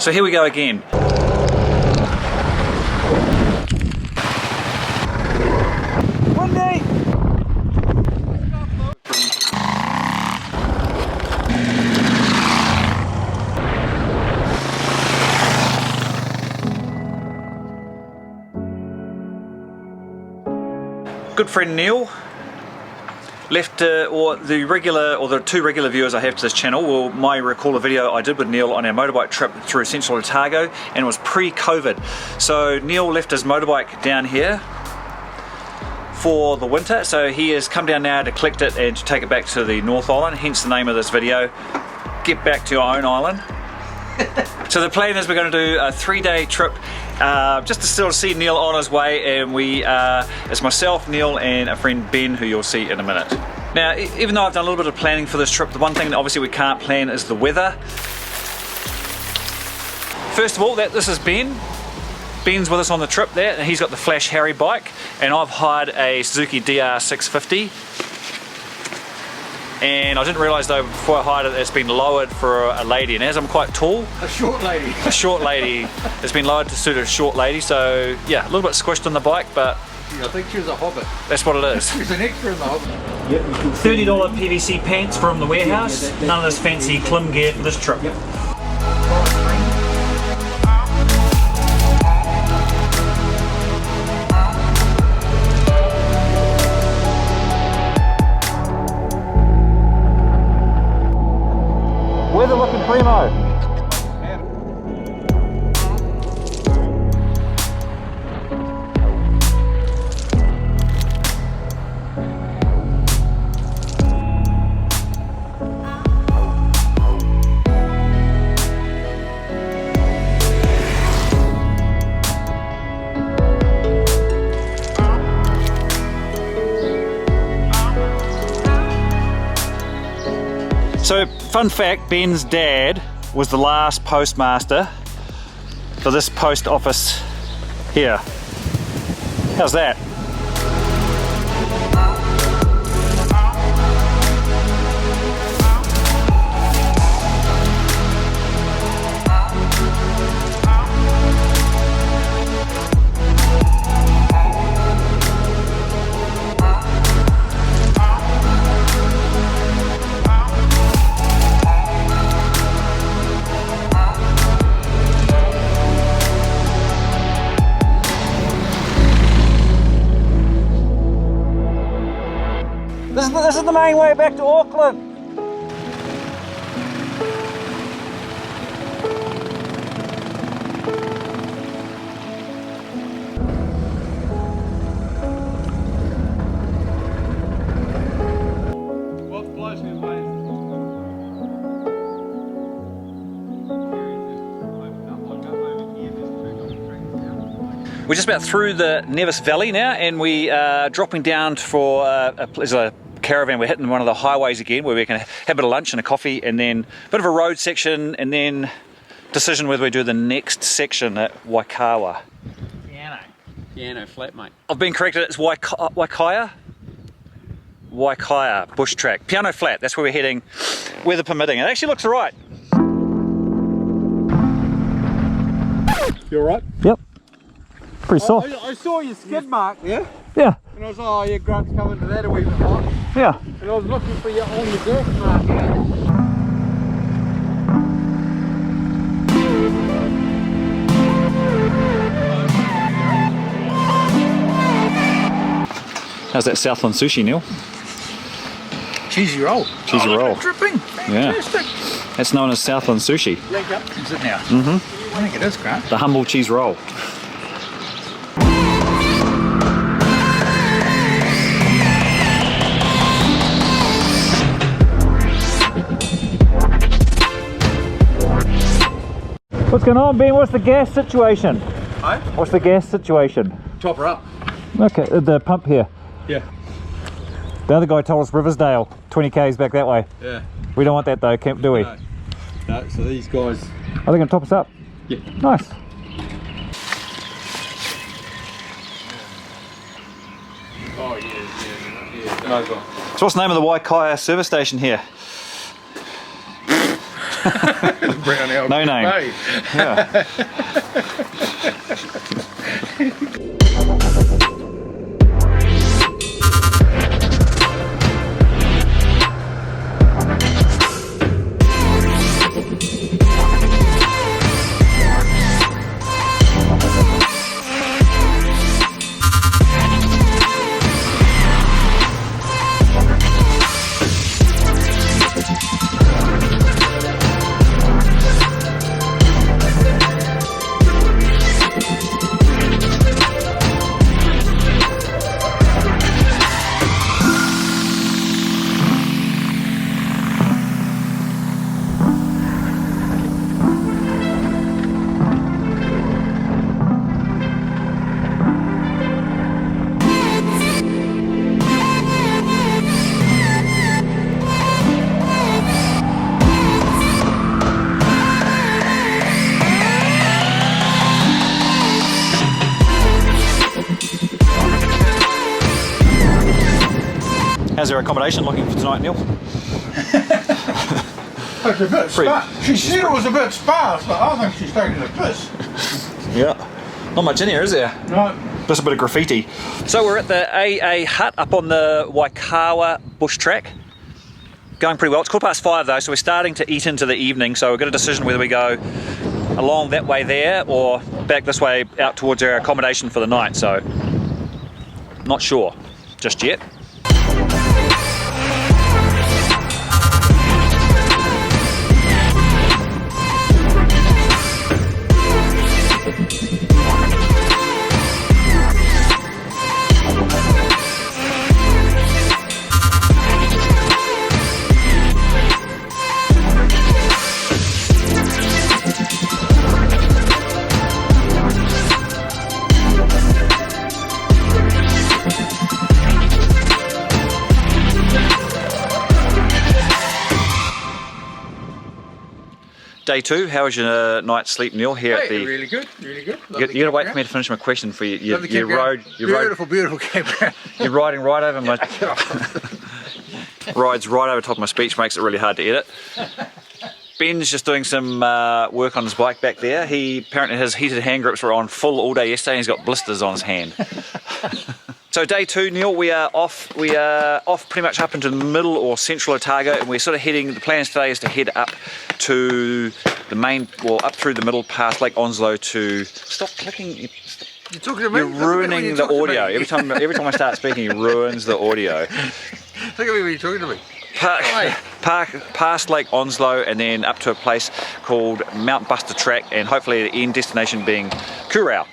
So here we go again. Windy! Good friend Neil left, the two regular viewers I have to this channel might recall a video I did with Neil on our motorbike trip through Central Otago, and it was pre-COVID. So Neil left his motorbike down here for the winter, so he has come down now to collect it and to take it back to the North Island, hence the name of this video, Get Back to Your Own Island. So the plan is we're going to do a 3-day trip just to sort of see Neil on his way, and it's myself, Neil, and a friend Ben, who you'll see in a minute. Now, even though I've done a little bit of planning for this trip, the one thing that obviously we can't plan is the weather. First of all, this is Ben. Ben's with us on the trip there, and he's got the Flash Harry bike, and I've hired a Suzuki DR650. And I didn't realise though before I hired it, it's been lowered for a lady, and as I'm quite tall, a short lady, it's been lowered to suit a short lady. So yeah, a little bit squished on the bike, but I think she was a hobbit. That's what it is. She's an extra in the hobbit. Yep. $30 PVC pants from the warehouse. None of this fancy Klim gear for this trip. Yep. Weather looking primo. So, fun fact, Ben's dad was the last postmaster for this post office here. How's that? This is the main way back to Auckland. What blows me away? We're just about through the Nevis Valley now, and we are dropping down for there's a caravan. We're hitting one of the highways again where we can have a bit of lunch and a coffee, and then a bit of a road section, and then decision whether we do the next section at Waikawa. Piano flat, mate. I've been corrected, it's Waikawa bush track. Piano flat, that's where we're heading, weather permitting. It actually looks alright. You alright? Yep. Pretty soft. I saw your skid mark there. Yeah. And I was like, oh yeah, Grant's coming to that a wee bit hot. Yeah. And I was looking for you on the dirt mark. How's that Southland sushi, Neil? Cheesy roll. Cheesy roll. Dripping. Fantastic. Yeah. That's known as Southland sushi. Link up. Is it now? Mm-hmm. I think it is, Grant. The humble cheese roll. What's going on, Ben? What's the gas situation? Hey? What's the gas situation? Top her up. Okay, the pump here. Yeah. The other guy told us Riversdale, 20 k's back that way. Yeah. We don't want that though, do we? No. No, so these guys... Are they going to top us up? Yeah. Nice. Oh yeah. No problem. So what's the name of the Waikawa service station here? brown owl. No name. Hey. Yeah. How's your accommodation looking for tonight, Neil? It's a bit sparse. She said it was a bit sparse, but I think she's taking a piss. Yeah. Not much in here, is there? No. Just a bit of graffiti. So we're at the AA hut up on the Waikawa bush track. Going pretty well. It's 5:15 though, so we're starting to eat into the evening, so we've got a decision whether we go along that way there or back this way out towards our accommodation for the night, so not sure just yet. Day 2, how was your night's sleep, Neil? Here at the Really good, really good. you gotta wait for me to finish my question for you. You rode, Beautiful campground. you're riding right over my rides right over top of my speech, makes it really hard to edit. Ben's just doing some work on his bike back there. Apparently his heated hand grips were on full all day yesterday and he's got blisters on his hand. So day 2, Neil, we are off pretty much up into the middle or central Otago, and we're sort of heading, the plans today is to head up to the main, well, up through the middle past Lake Onslow to, stop clicking, You're talking to me? you're ruining the audio. Every time I start speaking, he ruins the audio. Look at me when you're talking to me. Past Lake Onslow and then up to a place called Mount Buster Track, and hopefully the end destination being Kurau.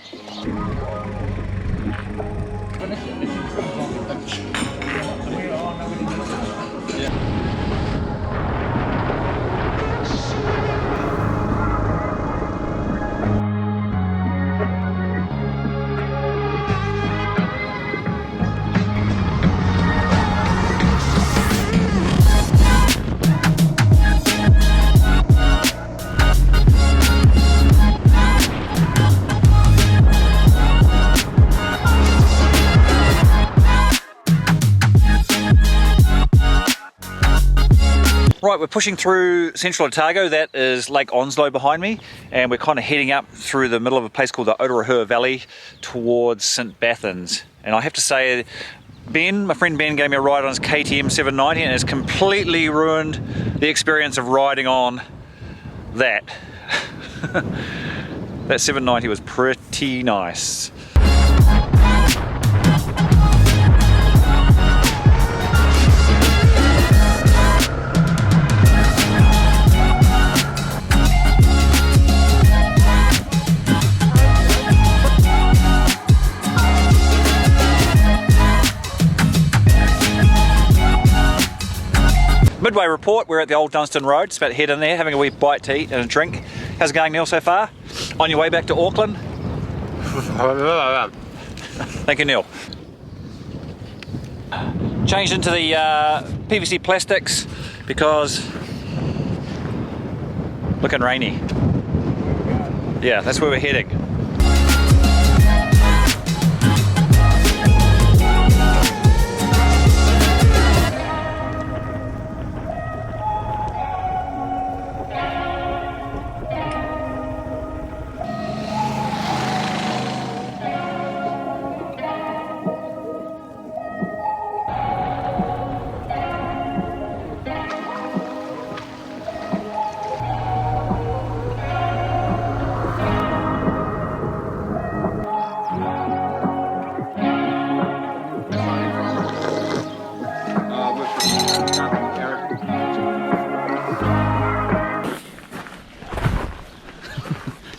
Right, we're pushing through Central Otago. That is Lake Onslow behind me, and we're kind of heading up through the middle of a place called the Otarohua Valley towards St Bathans. And I have to say, my friend Ben gave me a ride on his KTM 790 and has completely ruined the experience of riding on that. That 790 was pretty nice. Midway report, we're at the Old Dunstan Road, just about to head in there, having a wee bite to eat and a drink. How's it going, Neil, so far? On your way back to Auckland? Thank you, Neil. Changed into the PVC plastics because looking rainy. Yeah, that's where we're heading.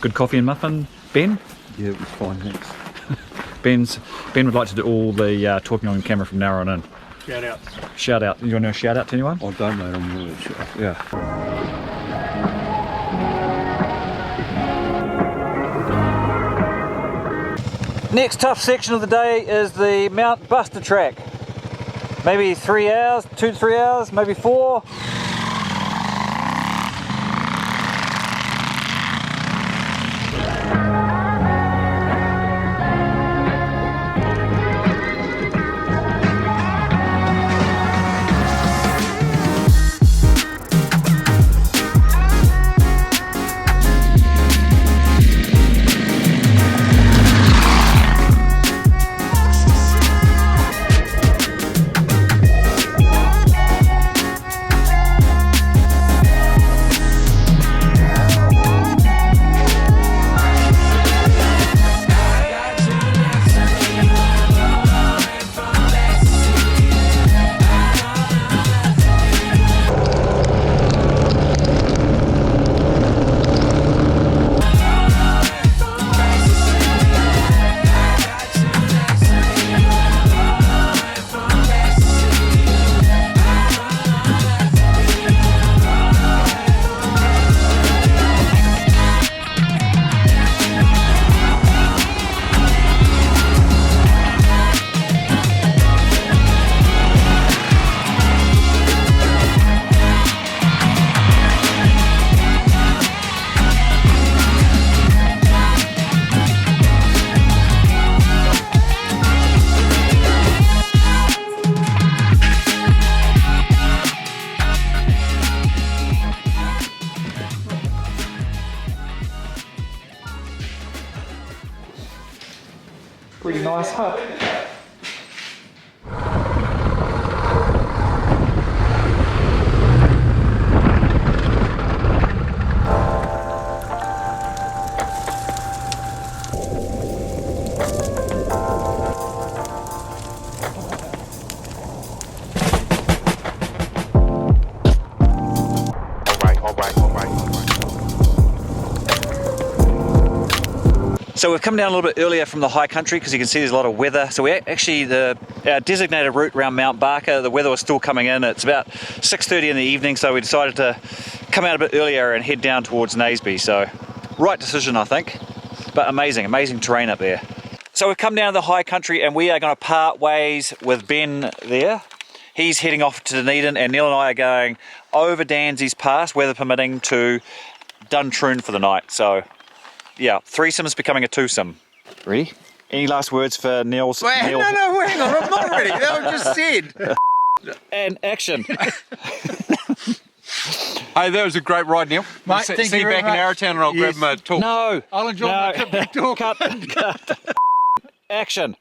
Good coffee and muffin, Ben? Yeah, it was fine, thanks. Ben would like to do all the talking on camera from now on in. Shout out. Shout out. You want to shout out to anyone? I don't, mate, I'm really sure. Yeah. Next tough section of the day is the Mount Buster track. Maybe 3 hours, 2 to 3 hours, maybe 4. Pretty nice hut. So we've come down a little bit earlier from the high country because you can see there's a lot of weather. So we actually, our designated route around Mount Barker, the weather was still coming in. It's about 6:30 in the evening, so we decided to come out a bit earlier and head down towards Naseby. So right decision, I think, but amazing terrain up there. So we've come down to the high country and we are going to part ways with Ben there. He's heading off to Dunedin and Neil and I are going over Danzies Pass, weather permitting, to Duntroon for the night. So yeah, threesome's becoming a twosome. Ready? Any last words for Neil's? Wait, Neil? no, hang on, I'm not ready. That was just said. And action. Hey, that was a great ride, Neil. Mate, See thank you you very back in much. Arrowtown and I'll grab Yes. my tool. No. I'll enjoy my trip back to Auckland. Cut. Action.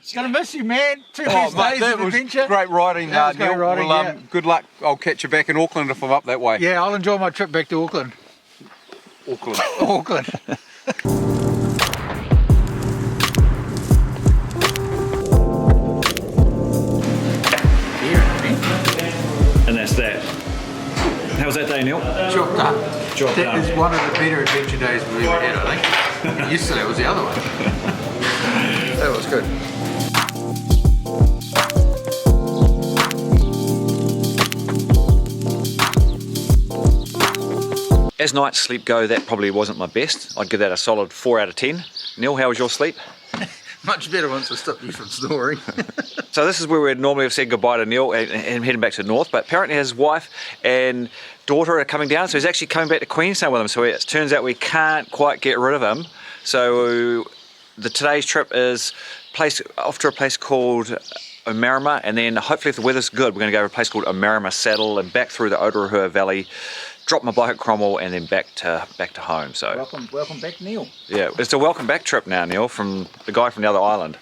It's going to miss you, man. 2 Oh, best mate, days that of was adventure. great riding, That was Neil. great riding, Well, yeah. good luck. I'll catch you back in Auckland if I'm up that way. Yeah, I'll enjoy my trip back to Auckland. Auckland. Auckland. And that's that. How was that day, Neil? Chopped up. Chopped That up. is one of the better adventure days we've ever had, I think. Yesterday was the other one. That was good. As night's sleep go, that probably wasn't my best. I'd give that a solid 4 out of 10. Neil, how was your sleep? Much better once I stopped you from snoring. So this is where we'd normally have said goodbye to Neil and heading back to the north, but apparently his wife and daughter are coming down, so he's actually coming back to Queenstown with him. So it turns out we can't quite get rid of him. So today's trip is off to a place called Omarama, and then hopefully if the weather's good, we're going to go to a place called Omarama Saddle and back through the Otago Valley, drop my bike at Cromwell, and then back to home. So Welcome back, Neil. yeah, it's a welcome back trip now, Neil, from the guy from the other island.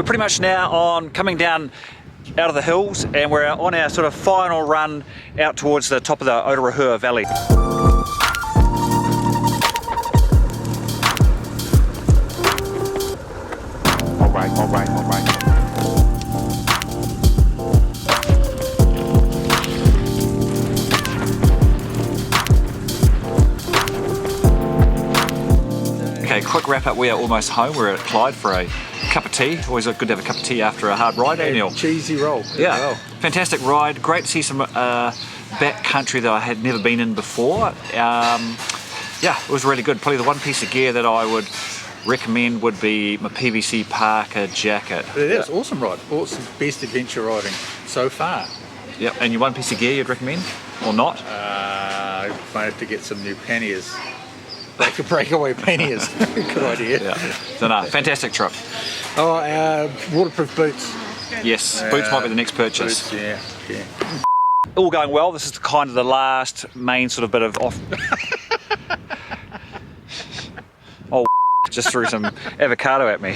We're pretty much now coming down out of the hills, and we're on our sort of final run out towards the top of the Otago Valley. All right. Okay, quick wrap up. We are almost home. We're at Clyde for a cup of tea. Always good to have a cup of tea after a hard ride, eh, Neil? Cheesy roll. Yeah, fantastic ride. Great to see some back country that I had never been in before. Yeah, it was really good. Probably the one piece of gear that I would recommend would be my PVC Parker jacket. But it is awesome ride. Awesome, best adventure riding so far. Yep, and your one piece of gear you'd recommend, or not? I might have to get some new panniers. Breakaway panniers. Good idea. Yeah. So no, fantastic trip. Oh, waterproof boots. Yes, boots might be the next purchase. Boots, yeah. All going well. This is kind of the last main sort of bit of off. Oh, just threw some avocado at me.